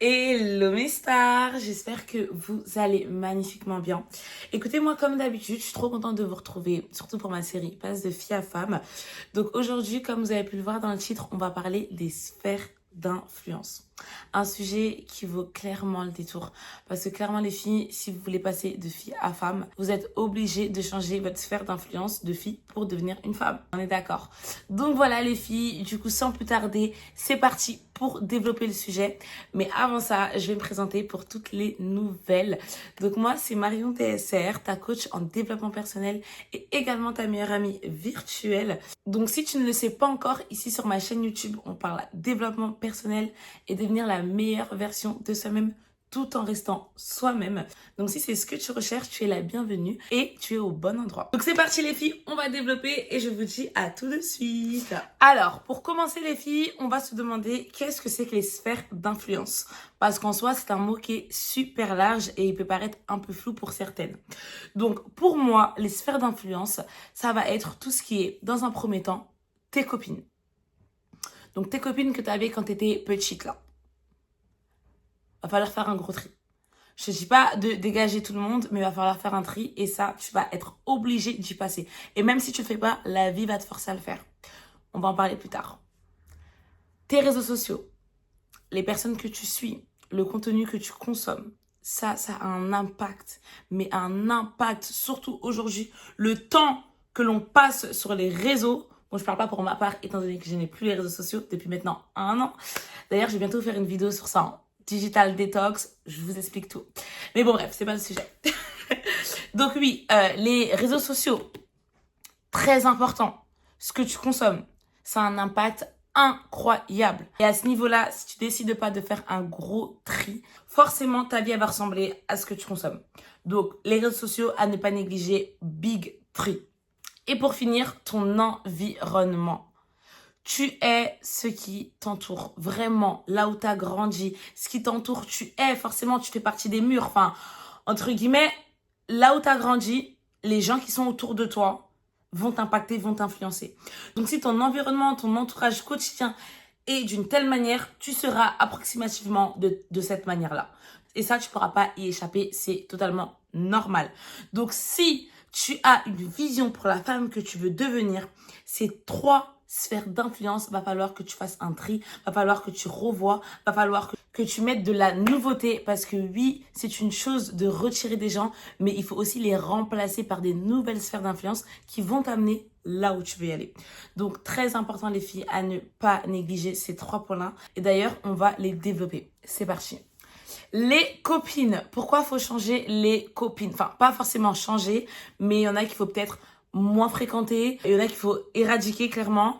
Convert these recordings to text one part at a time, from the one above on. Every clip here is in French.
Hello mes stars, j'espère que vous allez magnifiquement bien. Écoutez, moi comme d'habitude, je suis trop contente de vous retrouver, surtout pour ma série Passe de fille à femme. Donc aujourd'hui, comme vous avez pu le voir dans le titre, on va parler des sphères d'influence. Un sujet qui vaut clairement le détour. Parce que clairement les filles, si vous voulez passer de fille à femme, vous êtes obligées de changer votre sphère d'influence de fille pour devenir une femme. On est d'accord? Donc voilà les filles, du coup sans plus tarder, c'est parti pour développer le sujet. Mais avant ça, je vais me présenter pour toutes les nouvelles. Donc moi, c'est Marion TSR, ta coach en développement personnel et également ta meilleure amie virtuelle. Donc si tu ne le sais pas encore, ici sur ma chaîne YouTube, on parle développement personnel et devenir la meilleure version de soi-même tout en restant soi-même. Donc si c'est ce que tu recherches, tu es la bienvenue et tu es au bon endroit. Donc c'est parti les filles, on va développer et je vous dis à tout de suite. Alors, pour commencer les filles, on va se demander qu'est-ce que c'est que les sphères d'influence. Parce qu'en soi, c'est un mot qui est super large et il peut paraître un peu flou pour certaines. Donc pour moi, les sphères d'influence, ça va être tout ce qui est, dans un premier temps, tes copines. Donc tes copines que tu avais quand tu étais petite là. Va falloir faire un gros tri. Je te dis pas de dégager tout le monde, mais il va falloir faire un tri et ça, tu vas être obligé d'y passer. Et même si tu le fais pas, la vie va te forcer à le faire. On va en parler plus tard. Tes réseaux sociaux, les personnes que tu suis, le contenu que tu consommes, ça a un impact. Mais un impact, surtout aujourd'hui, le temps que l'on passe sur les réseaux. Bon, je parle pas pour ma part, étant donné que je n'ai plus les réseaux sociaux depuis maintenant 1 an. D'ailleurs, je vais bientôt faire une vidéo sur ça, hein. Digital Detox, je vous explique tout. Mais bon, bref, c'est pas le sujet. Donc oui, les réseaux sociaux, très important. Ce que tu consommes, ça a un impact incroyable. Et à ce niveau-là, si tu décides pas de faire un gros tri, forcément, ta vie elle va ressembler à ce que tu consommes. Donc, les réseaux sociaux, à ne pas négliger, big tri. Et pour finir, ton environnement. Tu es ce qui t'entoure, vraiment, là où tu as grandi, ce qui t'entoure, tu es, forcément, tu fais partie des murs, enfin, entre guillemets, là où tu as grandi, les gens qui sont autour de toi vont t'impacter, vont t'influencer. Donc si ton environnement, ton entourage quotidien est d'une telle manière, tu seras approximativement de cette manière-là. Et ça, tu ne pourras pas y échapper, c'est totalement normal. Donc si tu as une vision pour la femme que tu veux devenir, c'est 3 sphères d'influence, va falloir que tu fasses un tri, va falloir que tu revoies, va falloir que tu mettes de la nouveauté parce que oui, c'est une chose de retirer des gens, mais il faut aussi les remplacer par des nouvelles sphères d'influence qui vont t'amener là où tu veux y aller. Donc très important les filles à ne pas négliger ces 3 points-là et d'ailleurs on va les développer. C'est parti. Les copines. Pourquoi faut changer les copines? Enfin, pas forcément changer, mais il y en a qu'il faut peut-être moins fréquenter. Il y en a qu'il faut éradiquer clairement.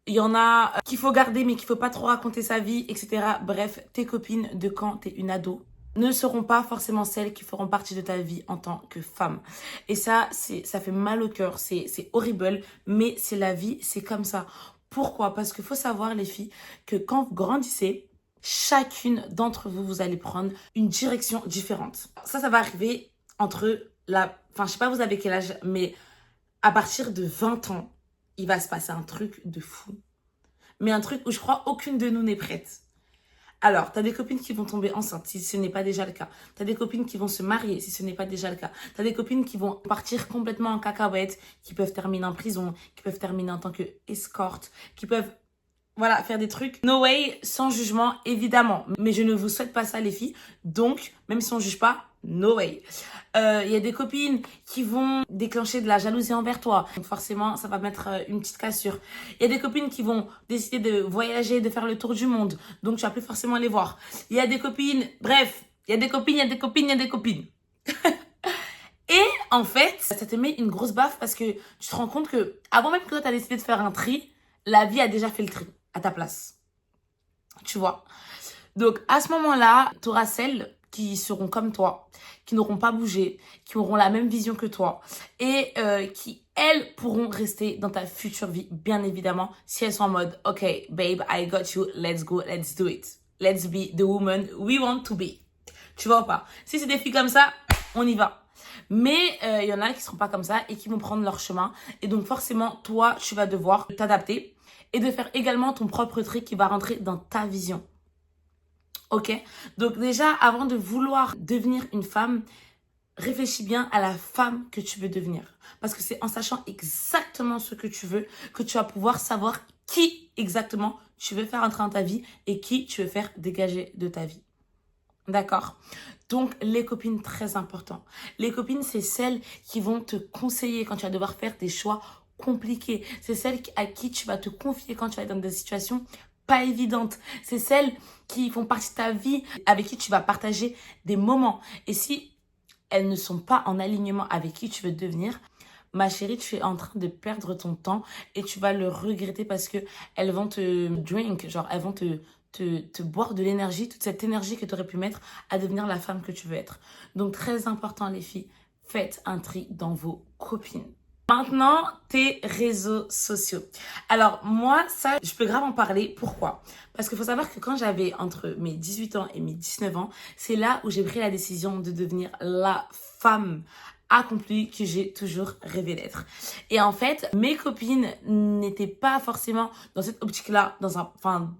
Il y en a qu'il faut garder, mais qu'il faut pas trop raconter sa vie, etc. Bref, tes copines de quand t'es une ado ne seront pas forcément celles qui feront partie de ta vie en tant que femme. Et ça fait mal au cœur, c'est horrible, mais c'est la vie, c'est comme ça. Pourquoi? Parce qu'il faut savoir, les filles, que quand vous grandissez, chacune d'entre vous, vous allez prendre une direction différente. Ça va arriver entre Enfin, je sais pas vous avez quel âge, mais à partir de 20 ans, il va se passer un truc de fou. Mais un truc où je crois aucune de nous n'est prête. Alors, tu as des copines qui vont tomber enceintes, si ce n'est pas déjà le cas. Tu as des copines qui vont se marier, si ce n'est pas déjà le cas. Tu as des copines qui vont partir complètement en cacahuète, qui peuvent terminer en prison, qui peuvent terminer en tant que escorte, qui peuvent faire des trucs. No way, sans jugement, évidemment. Mais je ne vous souhaite pas ça, les filles. Donc, même si on ne juge pas, no way. Il y a des copines qui vont déclencher de la jalousie envers toi. Donc forcément, ça va mettre une petite cassure. Il y a des copines qui vont décider de voyager, de faire le tour du monde. Donc, tu vas plus forcément les voir. Il y a des copines... Bref, il y a des copines, il y a des copines, il y a des copines. Et en fait, ça te met une grosse baffe parce que tu te rends compte que avant même que toi, tu as décidé de faire un tri, la vie a déjà fait le tri à ta place. Tu vois? Donc, à ce moment-là, tu auras celles qui seront comme toi, qui n'auront pas bougé, qui auront la même vision que toi et qui, elles, pourront rester dans ta future vie, bien évidemment, si elles sont en mode « Ok, babe, I got you, let's go, let's do it. Let's be the woman we want to be. » Tu vois ou pas? Si c'est des filles comme ça, on y va. Mais il y en a qui ne seront pas comme ça et qui vont prendre leur chemin. Et donc, forcément, toi, tu vas devoir t'adapter et de faire également ton propre tri qui va rentrer dans ta vision. Ok? Donc déjà, avant de vouloir devenir une femme, réfléchis bien à la femme que tu veux devenir. Parce que c'est en sachant exactement ce que tu veux que tu vas pouvoir savoir qui exactement tu veux faire entrer dans ta vie et qui tu veux faire dégager de ta vie. D'accord? Donc, les copines, très important. Les copines, c'est celles qui vont te conseiller quand tu vas devoir faire des choix compliqués. C'est celles à qui tu vas te confier quand tu vas être dans des situations pas évidentes. C'est celles qui font partie de ta vie, avec qui tu vas partager des moments. Et si elles ne sont pas en alignement avec qui tu veux devenir, ma chérie, tu es en train de perdre ton temps et tu vas le regretter parce que elles vont te drink, genre elles vont te boire de l'énergie, toute cette énergie que tu aurais pu mettre à devenir la femme que tu veux être. Donc très important les filles, faites un tri dans vos copines. Maintenant, tes réseaux sociaux. Alors moi, ça, je peux grave en parler. Pourquoi? Parce qu'il faut savoir que quand j'avais entre mes 18 ans et mes 19 ans, c'est là où j'ai pris la décision de devenir la femme accomplie que j'ai toujours rêvé d'être. Et en fait, mes copines n'étaient pas forcément dans cette optique-là,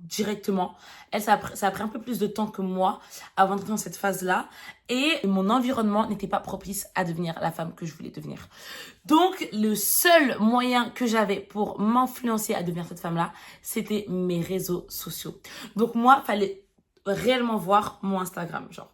directement. Elles, ça a pris un peu plus de temps que moi avant d'entrer dans cette phase-là. Et mon environnement n'était pas propice à devenir la femme que je voulais devenir. Donc, le seul moyen que j'avais pour m'influencer à devenir cette femme-là, c'était mes réseaux sociaux. Donc, moi, fallait réellement voir mon Instagram, genre.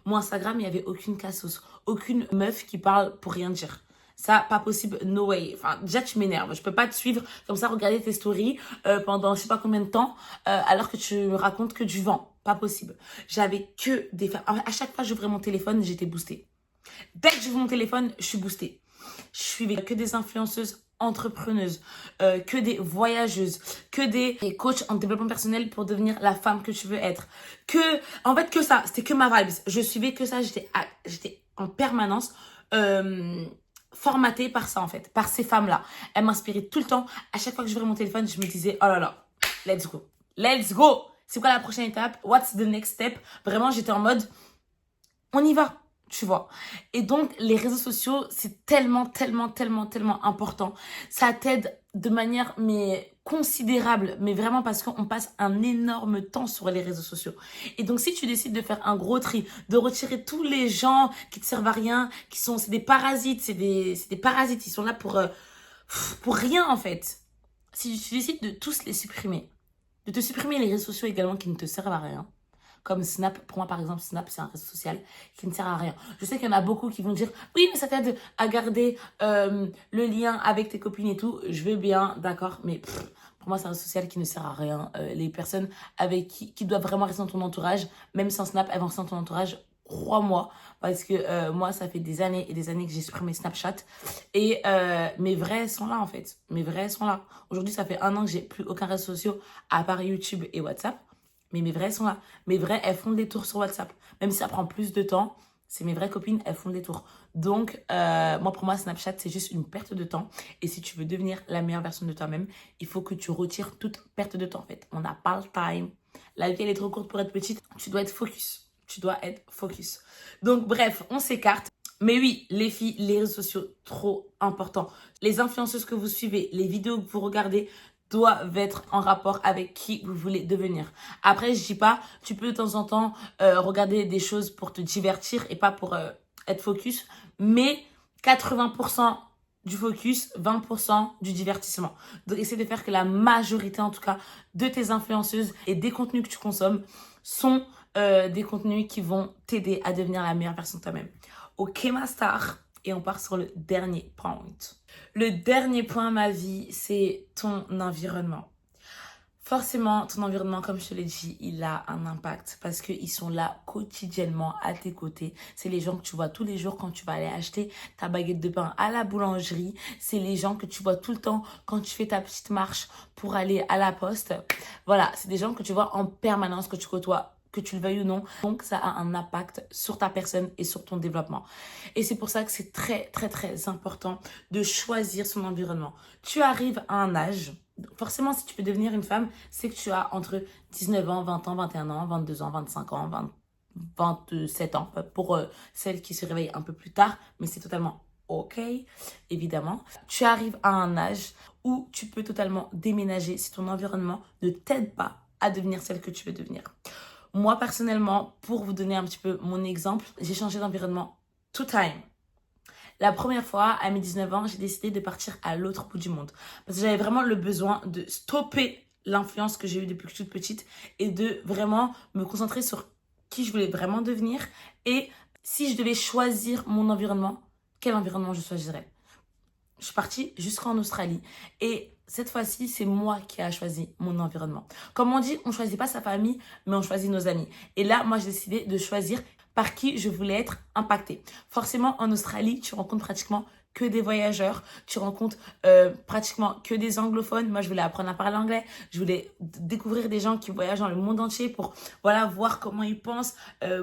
Mon Instagram, il n'y avait aucune cassos, aucune meuf qui parle pour rien dire. Ça, pas possible, no way. Enfin, déjà, tu m'énerves. Je peux pas te suivre comme ça, regarder tes stories pendant je sais pas combien de temps, alors que tu me racontes que du vent. Pas possible. J'avais que des femmes. À chaque fois que j'ouvrais mon téléphone, j'étais boostée. Dès que j'ouvre mon téléphone, je suis boostée. Je suivais que des influenceuses entrepreneuses, que des voyageuses, que des coachs en développement personnel pour devenir la femme que tu veux être. En fait, que ça. C'était que ma vibes. Je suivais que ça. J'étais en permanence formatée par ça, en fait. Par ces femmes-là. Elles m'inspiraient tout le temps. À chaque fois que j'ouvrais mon téléphone, je me disais, oh là là, let's go. Let's go. C'est quoi la prochaine étape? What's the next step? Vraiment, j'étais en mode, on y va. Tu vois. Et donc, les réseaux sociaux, c'est tellement, tellement, tellement, tellement important. Ça t'aide de manière, mais considérable, mais vraiment parce qu'on passe un énorme temps sur les réseaux sociaux. Et donc, si tu décides de faire un gros tri, de retirer tous les gens qui te servent à rien, c'est des parasites, c'est des parasites, ils sont là pour rien, en fait. Si tu décides de tous les supprimer, de te supprimer les réseaux sociaux également qui ne te servent à rien, comme Snap, pour moi par exemple, Snap c'est un réseau social qui ne sert à rien. Je sais qu'il y en a beaucoup qui vont dire oui mais ça t'aide à garder le lien avec tes copines et tout. Je veux bien, d'accord, mais pour moi c'est un réseau social qui ne sert à rien. Les personnes avec qui doivent vraiment rester dans ton entourage, même sans Snap, elles vont rester dans ton entourage. Crois-moi, parce que moi, ça fait des années et des années que j'ai supprimé Snapchat. Et mes vrais sont là, en fait. Mes vrais sont là. Aujourd'hui, ça fait 1 an que j'ai plus aucun réseau social à part YouTube et WhatsApp. Mais mes vraies sont là. Mes vraies, elles font des tours sur WhatsApp. Même si ça prend plus de temps, c'est mes vraies copines, elles font des tours. Donc, moi, pour moi, Snapchat, c'est juste une perte de temps. Et si tu veux devenir la meilleure version de toi-même, il faut que tu retires toute perte de temps, en fait. On n'a pas le time. La vie, elle est trop courte pour être petite. Tu dois être focus. Tu dois être focus. Donc, bref, on s'écarte. Mais oui, les filles, les réseaux sociaux, trop important. Les influenceuses que vous suivez, les vidéos que vous regardez, doivent être en rapport avec qui vous voulez devenir. Après, je dis pas, tu peux de temps en temps regarder des choses pour te divertir et pas pour être focus, mais 80% du focus, 20% du divertissement. Donc, essaie de faire que la majorité, en tout cas, de tes influenceuses et des contenus que tu consommes sont des contenus qui vont t'aider à devenir la meilleure version de toi-même. Ok, ma star. Et on part sur le dernier point. Le dernier point, ma vie, c'est ton environnement. Forcément, ton environnement, comme je te l'ai dit, il a un impact parce qu'ils sont là quotidiennement à tes côtés. C'est les gens que tu vois tous les jours quand tu vas aller acheter ta baguette de pain à la boulangerie. C'est les gens que tu vois tout le temps quand tu fais ta petite marche pour aller à la poste. Voilà, c'est des gens que tu vois en permanence, que tu côtoies, que tu le veuilles ou non. Donc, ça a un impact sur ta personne et sur ton développement. Et c'est pour ça que c'est très, très, très important de choisir son environnement. Tu arrives à un âge, forcément, si tu veux devenir une femme, c'est que tu as entre 19 ans, 20 ans, 21 ans, 22 ans, 25 ans, 27 ans, pour celles qui se réveillent un peu plus tard, mais c'est totalement ok, évidemment. Tu arrives à un âge où tu peux totalement déménager si ton environnement ne t'aide pas à devenir celle que tu veux devenir. Moi, personnellement, pour vous donner un petit peu mon exemple, j'ai changé d'environnement tout time. La première fois, à mes 19 ans, j'ai décidé de partir à l'autre bout du monde. Parce que j'avais vraiment le besoin de stopper l'influence que j'ai eue depuis que je suis toute petite et de vraiment me concentrer sur qui je voulais vraiment devenir. Et si je devais choisir mon environnement, quel environnement je choisirais? Je suis partie jusqu'en Australie. Et cette fois-ci, c'est moi qui ai choisi mon environnement. Comme on dit, on ne choisit pas sa famille, mais on choisit nos amis. Et là, moi, j'ai décidé de choisir par qui je voulais être impactée. Forcément, en Australie, tu rencontres pratiquement que des voyageurs, tu rencontres pratiquement que des anglophones. Moi, je voulais apprendre à parler anglais, je voulais découvrir des gens qui voyagent dans le monde entier pour voilà voir comment ils pensent,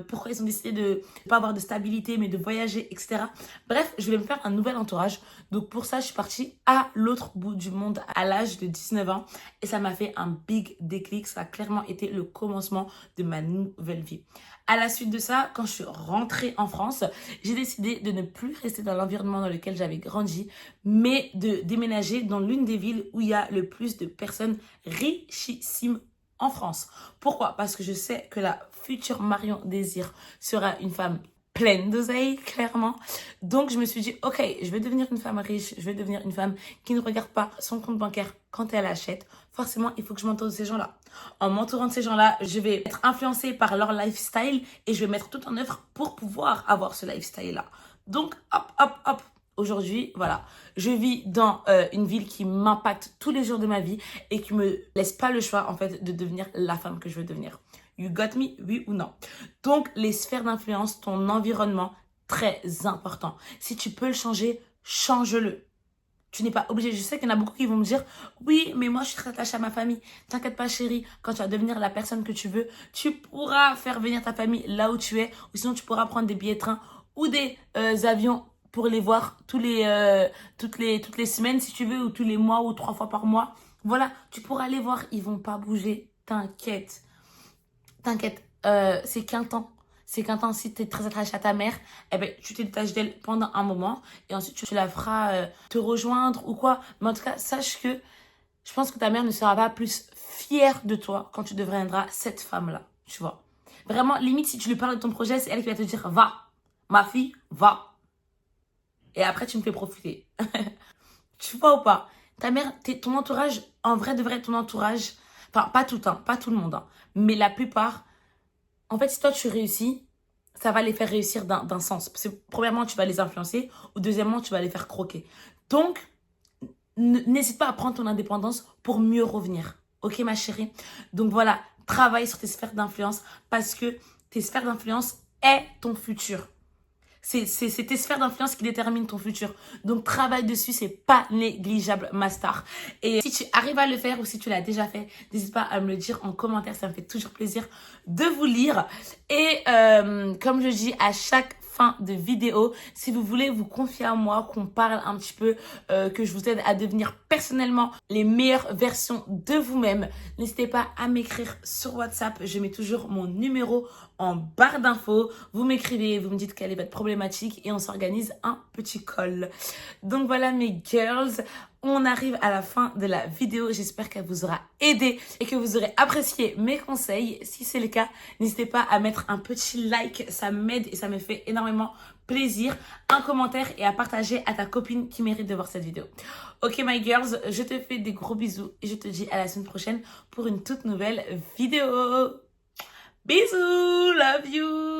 pourquoi ils ont décidé de ne pas avoir de stabilité, mais de voyager, etc. Bref, je voulais me faire un nouvel entourage. Donc pour ça, je suis partie à l'autre bout du monde à l'âge de 19 ans et ça m'a fait un big déclic. Ça a clairement été le commencement de ma nouvelle vie. À la suite de ça, quand je suis rentrée en France, j'ai décidé de ne plus rester dans l'environnement dans lequel j'avais grandi, mais de déménager dans l'une des villes où il y a le plus de personnes richissimes en France. Pourquoi? Parce que je sais que la future Marion Désir sera une femme pleine d'oseille, clairement. Donc, je me suis dit, ok, je vais devenir une femme riche, je vais devenir une femme qui ne regarde pas son compte bancaire quand elle achète. Forcément, il faut que je m'entoure de ces gens-là. En m'entourant de ces gens-là, je vais être influencée par leur lifestyle et je vais mettre tout en œuvre pour pouvoir avoir ce lifestyle-là. Donc, hop, hop, hop. Aujourd'hui, voilà, je vis dans une ville qui m'impacte tous les jours de ma vie et qui me laisse pas le choix, en fait, de devenir la femme que je veux devenir. You got me, oui ou non? Donc, les sphères d'influence, ton environnement, très important. Si tu peux le changer, change-le. Tu n'es pas obligé. Je sais qu'il y en a beaucoup qui vont me dire, oui, mais moi, je suis très attachée à ma famille. T'inquiète pas, chérie. Quand tu vas devenir la personne que tu veux, tu pourras faire venir ta famille là où tu es. Ou sinon, tu pourras prendre des billets de train ou des avions pour les voir toutes les semaines, si tu veux, ou tous les mois, ou 3 fois par mois. Voilà, tu pourras les voir. Ils vont pas bouger. T'inquiète. T'inquiète, c'est qu'un temps. C'est qu'un temps, si tu es très attaché à ta mère, eh ben, tu te détaches d'elle pendant un moment et ensuite tu la feras te rejoindre ou quoi. Mais en tout cas, sache que je pense que ta mère ne sera pas plus fière de toi quand tu deviendras cette femme-là, tu vois. Vraiment, limite, si tu lui parles de ton projet, c'est elle qui va te dire, va, ma fille, va. Et après, tu me fais profiter. Tu vois ou pas? Ta mère, ton entourage, en vrai de vrai, ton entourage, enfin, pas tout, hein, pas tout le monde, hein, mais la plupart, en fait, si toi tu réussis, ça va les faire réussir d'un sens. Parce que premièrement, tu vas les influencer, ou deuxièmement, tu vas les faire croquer. Donc, n'hésite pas à prendre ton indépendance pour mieux revenir. Ok, ma chérie? Donc voilà, travaille sur tes sphères d'influence parce que tes sphères d'influence est ton futur. C'est tes sphères d'influence qui déterminent ton futur. Donc, travaille dessus, c'est pas négligeable, ma star. Et si tu arrives à le faire ou si tu l'as déjà fait, n'hésite pas à me le dire en commentaire. Ça me fait toujours plaisir de vous lire. Et comme je dis à chaque fin de vidéo, si vous voulez vous confier à moi, qu'on parle un petit peu, que je vous aide à devenir personnellement les meilleures versions de vous-même, n'hésitez pas à m'écrire sur WhatsApp. Je mets toujours mon numéro en barre d'infos. Vous m'écrivez, vous me dites quelle est votre problématique et on s'organise un petit call. Donc voilà mes girls, on arrive à la fin de la vidéo. J'espère qu'elle vous aura aidé et que vous aurez apprécié mes conseils. Si c'est le cas, n'hésitez pas à mettre un petit like, ça m'aide et ça me fait énormément plaisir. Un commentaire et à partager à ta copine qui mérite de voir cette vidéo. Ok my girls, je te fais des gros bisous et je te dis à la semaine prochaine pour une toute nouvelle vidéo. Bisous, love you.